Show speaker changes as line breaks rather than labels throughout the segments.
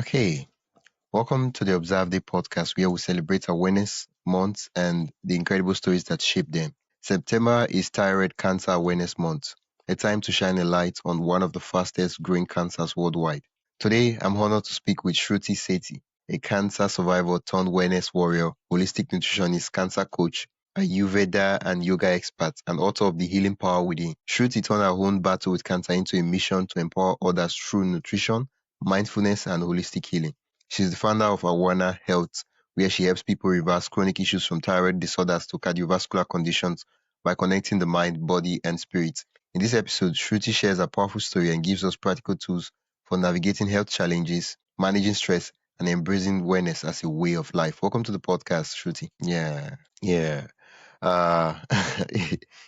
Okay, welcome to the Observe Day podcast where we celebrate awareness months and the incredible stories that shape them. September is Thyroid Cancer Awareness Month, a time to shine a light on one of the fastest growing cancers worldwide. Today, I'm honored to speak with Shruti Sethi, a cancer survivor turned wellness warrior, holistic nutritionist, cancer coach, Ayurveda and yoga expert, and author of The Healing Power Within. Shruti turned her own battle with cancer into a mission to empower others through nutrition, mindfulness, and holistic healing. She's the founder of Awana Health, where she helps people reverse chronic issues from thyroid disorders to cardiovascular conditions by connecting the mind, body, and spirit. In this episode, Shruti shares a powerful story and gives us practical tools for navigating health challenges, managing stress, and embracing wellness as a way of life. Welcome to the podcast, Shruti. Yeah. Uh,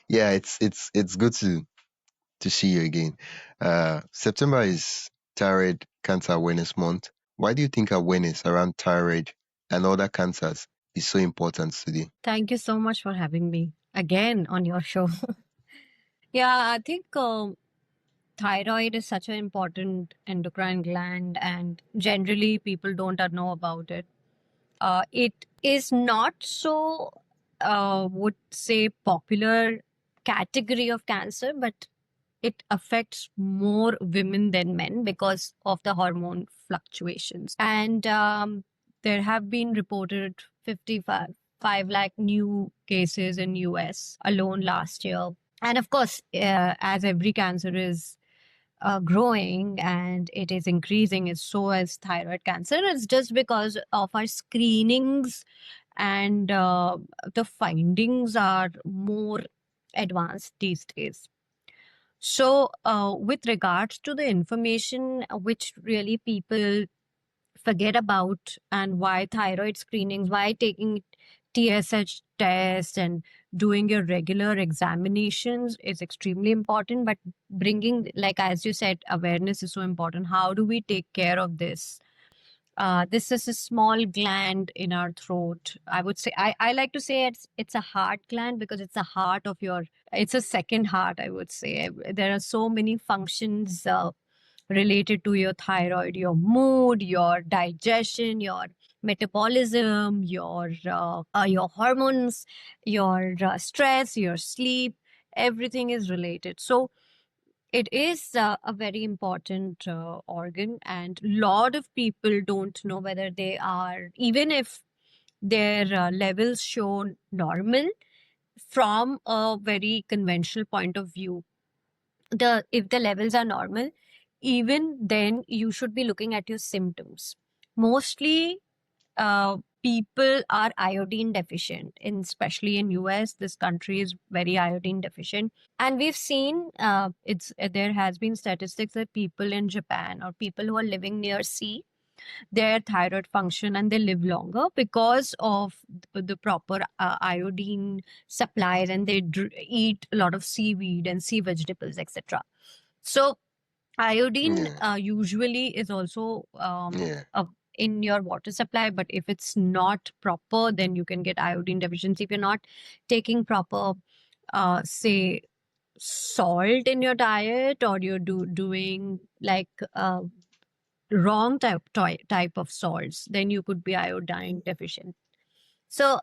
yeah, it's good to see you again. September is Thyroid Cancer Awareness Month. Why do you think awareness around thyroid and other cancers is so important today?
Thank you so much for having me again on your show. Yeah, I think thyroid is such an important endocrine gland, and generally people don't know about it. It is not so, would say, popular category of cancer, but it affects more women than men because of the hormone fluctuations. And there have been reported 55 lakh new cases in US alone last year. And of course, as every cancer is growing and it is increasing, is so as thyroid cancer. It's just because of our screenings and the findings are more advanced these days. So, with regards to the information which really people forget about, and why thyroid screenings, why taking TSH test and doing your regular examinations is extremely important. But bringing, like as you said, awareness is so important. How do we take care of this? This is a small gland in our throat. I would say, I like to say it's a heart gland because it's a heart of your, it's a second heart, I would say. There are so many functions related to your thyroid, your mood, your digestion, your metabolism, your hormones, your stress, your sleep. Everything is related. So it is a very important organ, and lot of people don't know whether they are, even if their levels show normal from a very conventional point of view. The If the levels are normal, even then you should be looking at your symptoms. Mostly people are iodine deficient, especially in US. This country is very iodine deficient, and we've seen it's there has been statistics that people in Japan or people who are living near sea, their thyroid function and they live longer because of the proper iodine supplies, and they eat a lot of seaweed and sea vegetables, etc. So iodine
Yeah,
usually is also
yeah,
in your water supply, but if it's not proper, then you can get iodine deficiency. If you're not taking proper, say, salt in your diet, or you're doing like wrong type of salts, then you could be iodine deficient. So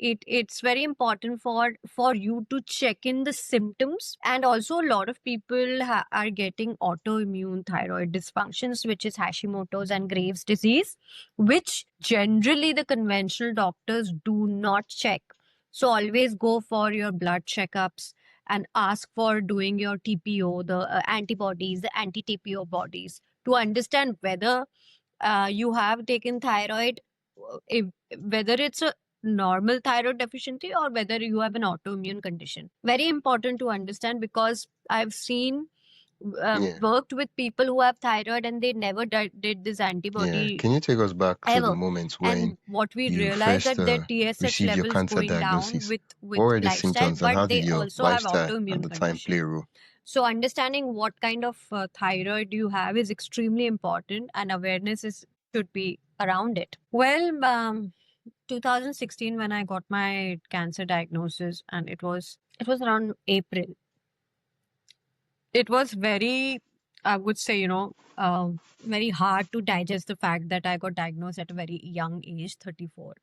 it's very important for you to check in the symptoms. And also a lot of people are getting autoimmune thyroid dysfunctions, which is Hashimoto's and Graves disease, which generally the conventional doctors do not check. So always go for your blood checkups and ask for doing your TPO, the antibodies, the anti-TPO bodies, to understand whether you have taken thyroid, if, whether it's a normal thyroid deficiency or whether you have an autoimmune condition. Very important to understand, because I've seen
yeah,
worked with people who have thyroid and they never did this
yeah.
antibody
Can you take us back to the
ever.
moment when
And what we
you
realize
first
that their TSH
received your
levels
cancer
going down
diagnosis?
with
What were the
lifestyle,
symptoms and how
but
did
they
your
also have
lifestyle at
autoimmune
the time play
condition.
a role?
So understanding what kind of thyroid you have is extremely important, and awareness is should be around it. Well, 2016 when I got my cancer diagnosis, and it was around April. It was very I would say, very hard to digest the fact that I got diagnosed at a very young age, 34.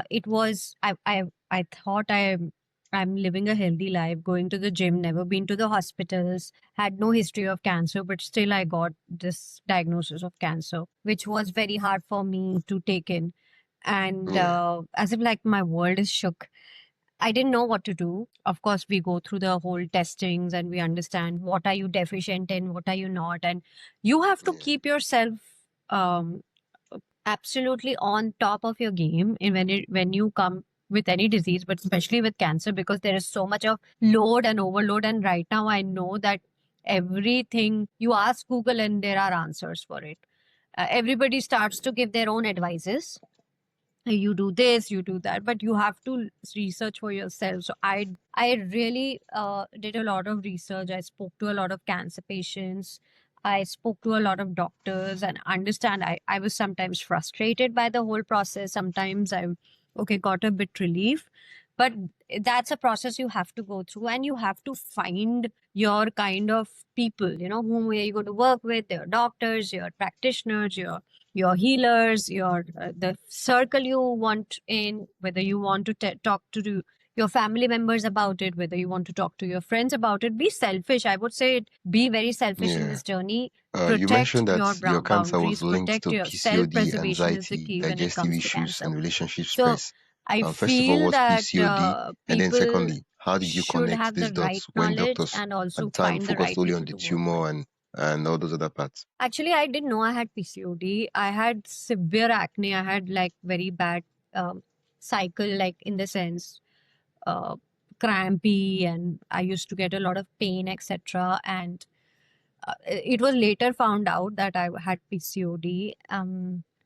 It was I thought I'm living a healthy life, going to the gym, never been to the hospitals, had no history of cancer, but still I got this diagnosis of cancer, which was very hard for me to take in. And
Yeah,
as if like my world is shook. I didn't know what to do. Of course, we go through the whole testings and we understand what are you deficient in, what are you not, and you have to
yeah,
keep yourself um, absolutely on top of your game in when you come with any disease, but especially with cancer, because there is so much of load and overload. And right now, I know that everything you ask Google and there are answers for it. Everybody starts to give their own advices. You do this, you do that, but you have to research for yourself. So I really did a lot of research. I spoke to a lot of cancer patients. I spoke to a lot of doctors and understand. I was sometimes frustrated by the whole process. Sometimes I okay got a bit relief, but that's a process you have to go through, and you have to find your kind of people, whom are you going to work with, your doctors, your practitioners, your healers, your the circle you want in, whether you want to talk to your family members about it, whether you want to talk to your friends about it. Be selfish. I would say be very selfish in
yeah.
this journey.
You
Protect
mentioned that
your
your cancer was
boundaries.
linked
Protect
to
your
PCOD,
self-preservation is the
anxiety,
key when it
digestive
comes to
issues,
cancer.
and relationship
So
stress.
I
First of all,
feel
what's
that
PCOD? And then
people
secondly, how did you
should
connect
have the
these
right
dots when
knowledge
doctors
and
at
also
the time
find the
focused
right
only on
people
the
to work with.
tumor and all those other parts?
Actually, I didn't know I had PCOD. I had severe acne. I had like very bad cycle, like in the sense uh, crampy, and I used to get a lot of pain, etc. And it was later found out that I had PCOD.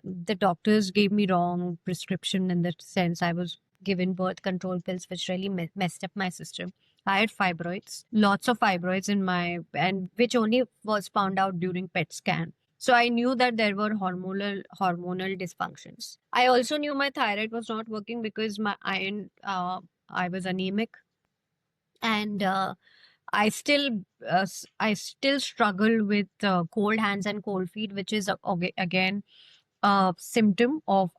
The doctors gave me wrong prescription in the sense I was given birth control pills, which really messed up my system. I had fibroids, lots of fibroids in my, and which only was found out during PET scan. So I knew that there were hormonal dysfunctions. I also knew my thyroid was not working because my iron, I was anemic, and I still struggle with cold hands and cold feet, which is again a symptom of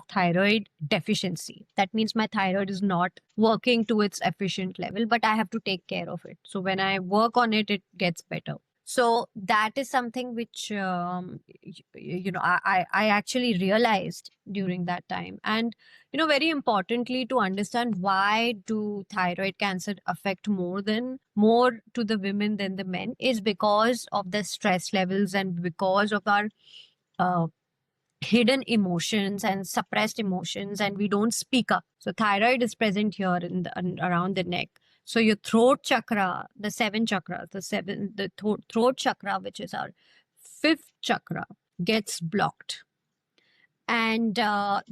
thyroid deficiency. That means my thyroid is not working to its efficient level, but I have to take care of it. So when I work on it, it gets better. So that is something which I actually realized during that time. And very importantly, to understand why do thyroid cancer affect more to the women than the men is because of the stress levels and because of our uh, hidden emotions and suppressed emotions, and we don't speak up. So thyroid is present here around the neck. So your throat chakra, the seven chakras, the throat chakra, which is our fifth chakra, gets blocked. And that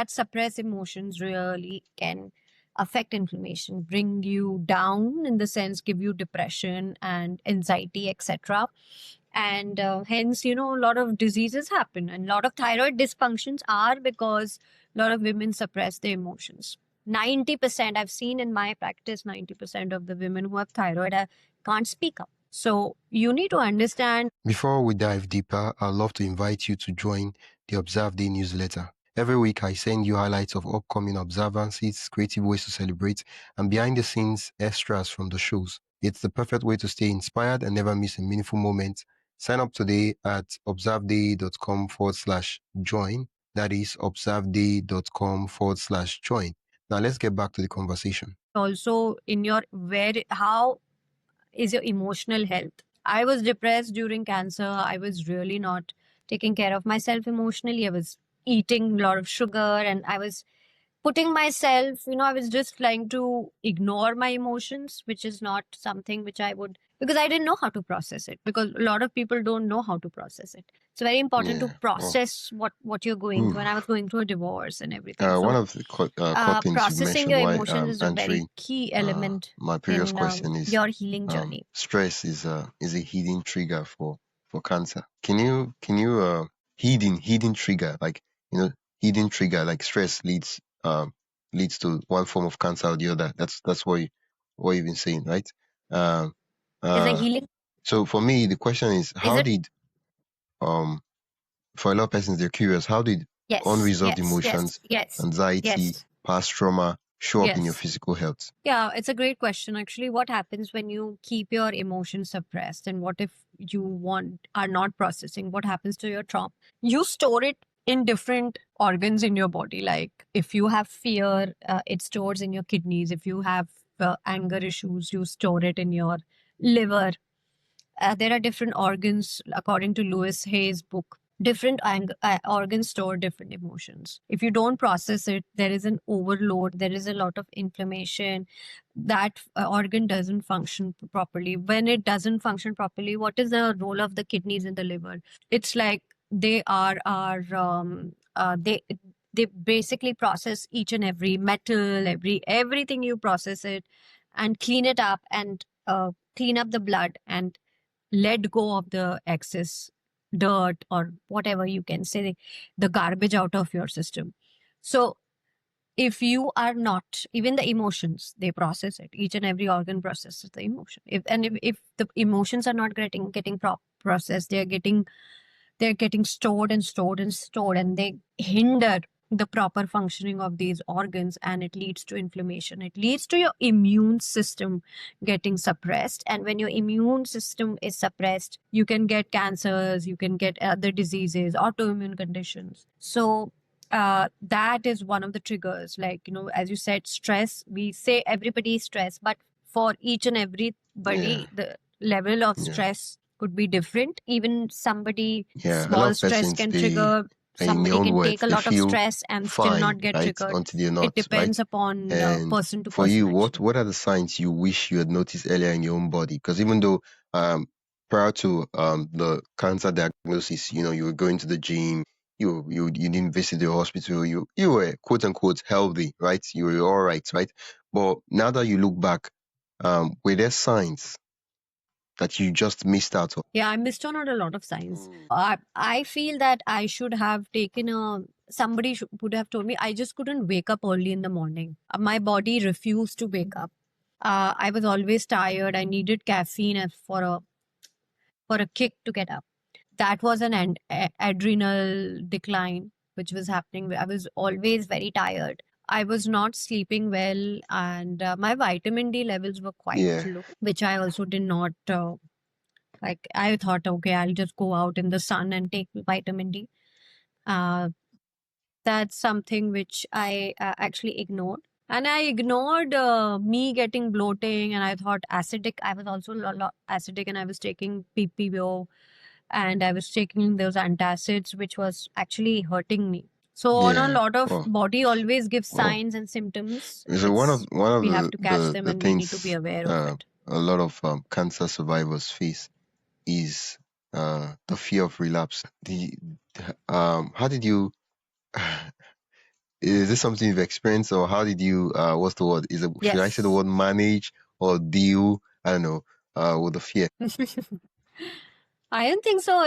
suppressed emotions really can affect inflammation, bring you down, in the sense give you depression and anxiety, etc. And hence a lot of diseases happen, and a lot of thyroid dysfunctions are because a lot of women suppress their emotions. 90%, I've seen in my practice, 90% of the women who have thyroid can't speak up. So you need to understand.
Before we dive deeper, I'd love to invite you to join the Observe Day newsletter. Every week, I send you highlights of upcoming observances, creative ways to celebrate, and behind the scenes extras from the shows. It's the perfect way to stay inspired and never miss a meaningful moment. Sign up today at observeday.com/join. That is observeday.com/join. Now, let's get back to the conversation.
Also, in your how is your emotional health? I was depressed during cancer. I was really not taking care of myself emotionally. I was eating a lot of sugar, and I was putting myself, I was just trying to ignore my emotions, which is not something which I would, because I didn't know how to process it, because a lot of people don't know how to process it. It's very important to
Yeah. Well,
process what you're going through. And I was going through a divorce and everything.
one
So
of the core things you
processing
mentioned
your
while
emotions is a very
answering
key element
my previous
in
question is
your healing journey.
stress is a hidden trigger for cancer. Can you hidden trigger, like hidden trigger, like stress leads to one form of cancer or the other. That's what you've been saying, right? Um
Is a
Uh,
healing?
so for me, the question is,
Is
how
it?
did for a lot of persons they're curious, how did
Yes,
unresolved
yes, yes,
emotions,
yes,
anxiety,
yes,
past trauma show up in your
yes.
physical health?
Yeah, it's a great question. Actually, what happens when you keep your emotions suppressed, and what if you want are not processing? What happens to your trauma? You store it in different organs in your body. Like if you have fear, it stores in your kidneys. If you have anger issues, you store it in your liver. There are different organs according to Lewis Hayes' book. Different organs store different emotions. If you don't process it, there is an overload, there is a lot of inflammation. That organ doesn't function properly. When it doesn't function properly, what is the role of the kidneys and the liver? It's like they are our they basically process each and every metal, everything. You process it and clean it up, and clean up the blood and let go of the excess dirt, or whatever you can say, the garbage out of your system. So if you are not, even the emotions, they process it. Each and every organ processes the emotion. If the emotions are not getting processed, they're getting stored and stored and stored, and they hinder the proper functioning of these organs, and it leads to inflammation. It leads to your immune system getting suppressed, and when your immune system is suppressed, you can get cancers, you can get other diseases, autoimmune conditions. So that is one of the triggers. Like, as you said, stress, we say everybody is stressed, but for each and
Yeah,
everybody, the level of
yeah,
stress could be different. Even somebody
yeah. A lot
small
of
stress
persons,
can
they,
trigger,
in their
somebody
own
can take
words,
a
they
lot of
feel
stress and still
fine,
not get
right,
triggered.
until they're
It
not, right?
depends upon
And
person to
for
person,
you, what
actually.
what are the signs you wish you had noticed earlier in your own body? Because even though prior to the cancer diagnosis, you were going to the gym, you didn't visit the hospital, you were quote unquote healthy, right? You were all right, right? But now that you look back, were there signs that you just missed out on?
Yeah, I missed on a lot of signs. I feel that I should have taken somebody would have told me. I just couldn't wake up early in the morning. My body refused to wake up. I was always tired. I needed caffeine for a kick to get up. That was an adrenal decline which was happening. I was always very tired. I was not sleeping well, and my vitamin D levels were quite
Yeah,
low, which I also did not like. I thought, okay, I'll just go out in the sun and take vitamin D. Uh, that's something which I actually ignored. And I ignored me getting bloating, and I thought acidic. I was also a lot acidic, and I was taking PPO, and I was taking those antacids, which was actually hurting me. So on a
yeah.
lot of
Well,
body always gives
well.
signs and symptoms.
So one of
We have
the
to catch
the,
them,
the
and we need to be
things
aware of it.
a lot of cancer survivors face is the fear of relapse. How did you is this something you've experienced, or how did you what's the word? Should I say the
Yes.
word manage or deal? I don't know, with the fear.
I don't think so.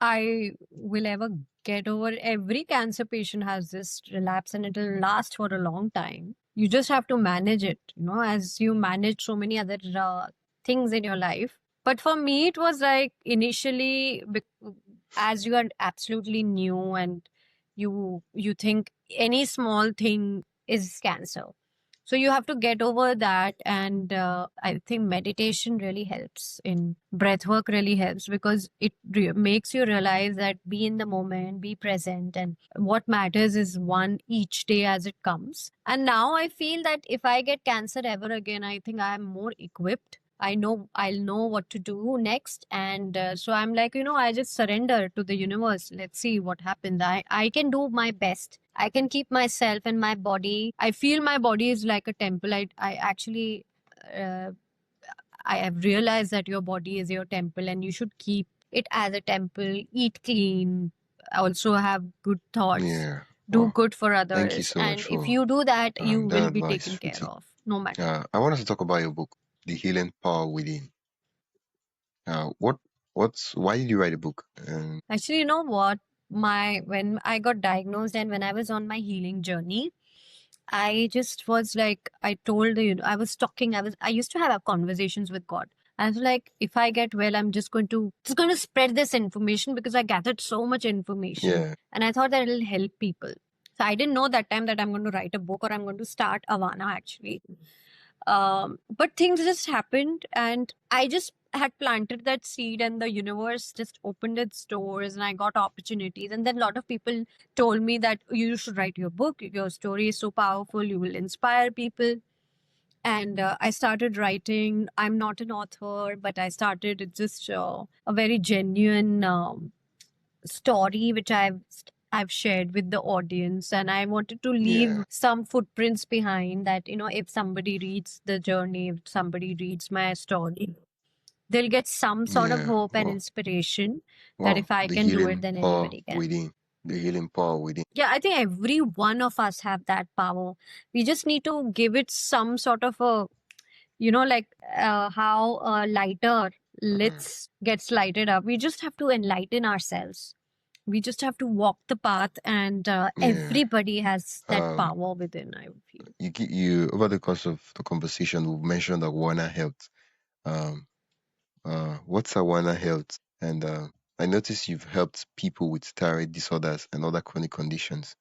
I will ever get over. Every cancer patient has this relapse, and it'll last for a long time. You just have to manage it, as you manage so many other things in your life. But for me, it was like initially, as you are absolutely new, and you think any small thing is cancer. So you have to get over that, and I think meditation really helps. In breath work really helps, because it makes you realize that be in the moment, be present, and what matters is one each day as it comes. And now I feel that if I get cancer ever again, I think I am more equipped. I'll know what to do next, and so I'm like, I just surrender to the universe. Let's see what happens. I can do my best. I can keep myself and my body. I feel my body is like a temple. I actually uh, I have realized that your body is your temple, and you should keep it as a temple. Eat clean, also have good thoughts,
Yeah.
do
Well,
good for
thank you
others,
so much
and if
for
you do that, you
that
will be
advice,
taken care
Sweetie.
of no matter what.
I want us to talk about your book, The Healing Power Within. What's why did you write a book?
Actually, you know what? When I got diagnosed and when I was on my healing journey, I just was like, I told you know, I was talking, I used to have conversations with God. I was like, if I get well, I'm just going to spread this information because I gathered so much information,
Yeah.
and I thought that it'll help people. So I didn't know that time that I'm going to write a book or I'm going to start Avana actually. But things just happened, and I just had planted that seed, and the universe just opened its doors, and I got opportunities. And then a lot of people told me that you should write your book. Your story is so powerful, you will inspire people. And I started writing. I'm not an author, but I started. It's just a very genuine story which I've shared with the audience, and I wanted to leave
Yeah.
some footprints behind that, if somebody reads the journey, if somebody reads my story, they'll get some sort of
Yeah.
hope and
Wow.
inspiration that
Wow.
if I
The
can do it,
healing
then
power
anybody can.
within. The healing power within.
Yeah, I think every one of us have that power. We just need to give it some sort of a, like how a lighter
Uh,
gets lighted up. We just have to enlighten ourselves. We just have to walk the path, and
yeah.
everybody has that
Um.
power within, I feel.
You over the course of the conversation, we've mentioned Awana Health. Um. What's Awana Health? And I noticed you've helped people with thyroid disorders and other chronic conditions.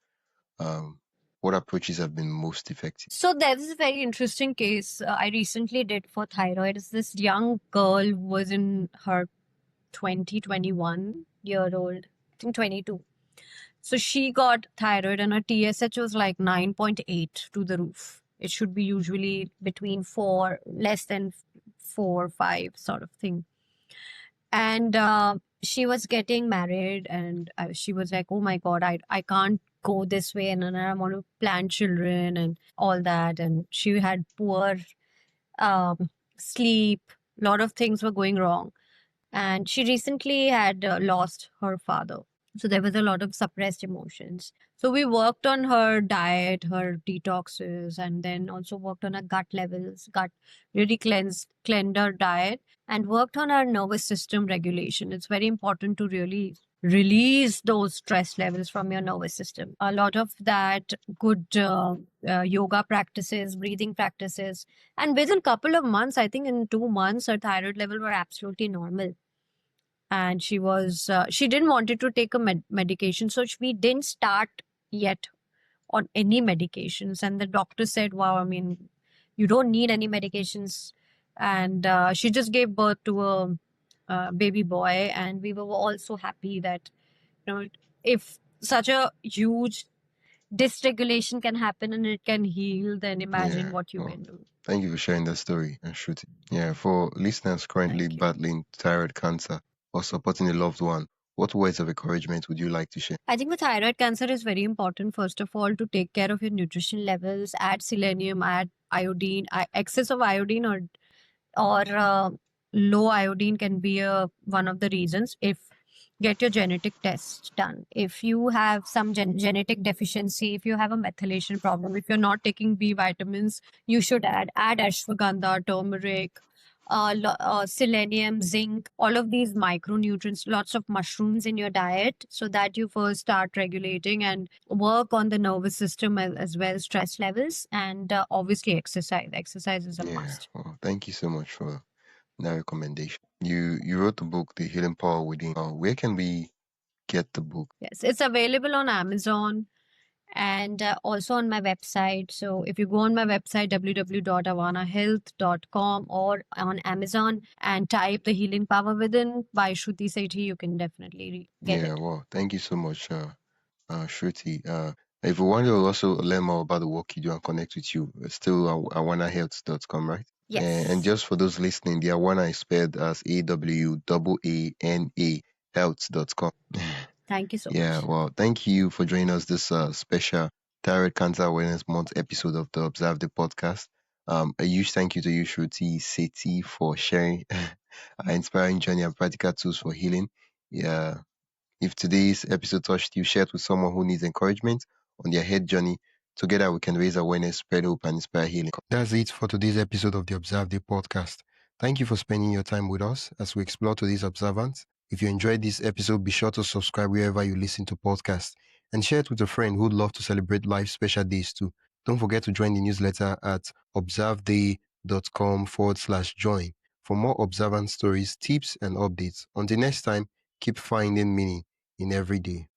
Um. What approaches have been most effective?
So there's a very interesting case I recently did for thyroid. It's this young girl who was in her 21 year old, I think 22. So she got thyroid and her TSH was like 9.8 to the roof. It should be usually between 4, less than 4, 5 sort of thing. And she was getting married, and she was like, oh my God, I can't go this way, and I want to plan children and all that. And she had poor sleep, a lot of things were going wrong. And she recently had lost her father. So there was a lot of suppressed emotions. So we worked on her diet, her detoxes, and then also worked on her gut levels, really cleansed her diet, and worked on her nervous system regulation. It's very important to really release those stress levels from your nervous system. A lot of that good yoga practices, breathing practices, and within a couple of months, I think in 2 months, her thyroid level were absolutely normal. And she didn't wanted to take a medication, so we didn't start yet on any medications. And the doctor said, wow, I mean, you don't need any medications. And she just gave birth to a baby boy, and we were all so happy that, if such a huge dysregulation can happen and it can heal, then imagine
Yeah.
what you
Well,
can do.
thank you for sharing that story, Shruti. Yeah. For listeners currently
Thank you.
battling thyroid cancer or supporting a loved one, what words of encouragement would you like to share?
I think with thyroid cancer is very important, first of all, to take care of your nutrition levels, add selenium, add iodine. Excess of iodine or low iodine can be one of the reasons. If get your genetic test done. If you have some genetic deficiency, if you have a methylation problem, if you're not taking B vitamins, you should add ashwagandha, turmeric, selenium, zinc, all of these micronutrients, lots of mushrooms in your diet, so that you first start regulating and work on the nervous system as well, stress levels, and obviously exercise. Exercise is a
Yeah.
must.
Well, thank you so much for that recommendation. You wrote the book, The Healing Power Within. Where can we get the book?
Yes, it's available on Amazon and also on my website. So if you go on my website, www.avanahealth.com, or on Amazon and type The Healing Power Within by Shruti Sethi, you can definitely get
Yeah.
it.
Well, thank you so much, Shruti. If we want to also learn more about the work you do and connect with you, it's still awanahealth.com, right? And
Yes.
just for those listening, the Awana is spelled as AWAANA health.com.
Thank you so
Yeah,
much.
well, thank you for joining us this special Thyroid Cancer Awareness Month episode of the Observe the podcast. A huge thank you to you, Shruti Sethi, for sharing our inspiring journey and practical tools for healing. Yeah, if today's episode touched you, share it with someone who needs encouragement on their health journey. Together, we can raise awareness, spread hope, and inspire healing. That's it for today's episode of the Observe Day podcast. Thank you for spending your time with us as we explore today's observance. If you enjoyed this episode, be sure to subscribe wherever you listen to podcasts and share it with a friend who'd love to celebrate life's special days too. Don't forget to join the newsletter at observeday.com/join for more observant stories, tips, and updates. Until next time, keep finding meaning in every day.